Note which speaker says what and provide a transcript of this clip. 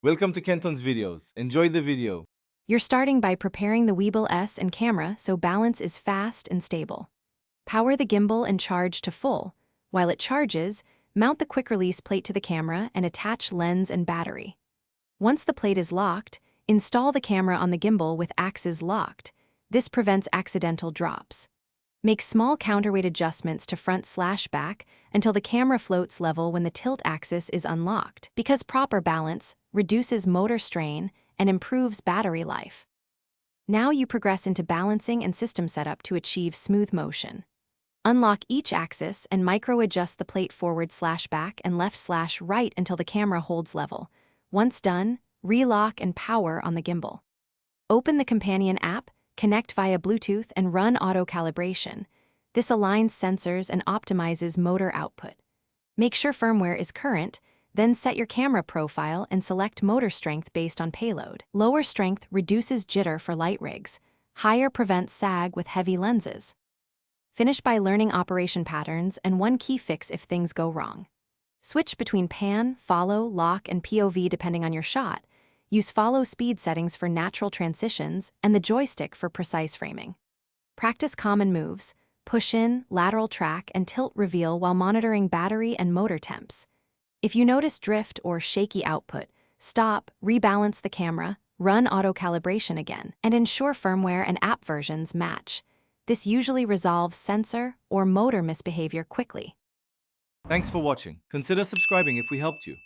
Speaker 1: Welcome to Kenton's videos. Enjoy the video.
Speaker 2: You're starting by preparing the Weebill S and camera so balance is fast and stable. Power the gimbal and charge to full. While it charges, mount the quick-release plate to the camera and attach lens and battery. Once the plate is locked, install the camera on the gimbal with axes locked. This prevents accidental drops. Make small counterweight adjustments to front/back until the camera floats level when the tilt axis is unlocked, because proper balance reduces motor strain and improves battery life. Now you progress into balancing and system setup to achieve smooth motion. Unlock each axis and micro-adjust the plate forward/back and left/right until the camera holds level. Once done, relock and power on the gimbal. Open the companion app, connect via Bluetooth, and run auto-calibration. This aligns sensors and optimizes motor output. Make sure firmware is current, then set your camera profile and select motor strength based on payload. Lower strength reduces jitter for light rigs. Higher prevents sag with heavy lenses. Finish by learning operation patterns and one key fix if things go wrong. Switch between pan, follow, lock, and POV depending on your shot. Use follow speed settings for natural transitions and the joystick for precise framing. Practice common moves, push in, lateral track, and tilt reveal while monitoring battery and motor temps. If you notice drift or shaky output, stop, rebalance the camera, run auto-calibration again, and ensure firmware and app versions match. This usually resolves sensor or motor misbehavior quickly.
Speaker 1: Thanks for watching. Consider subscribing if we helped you.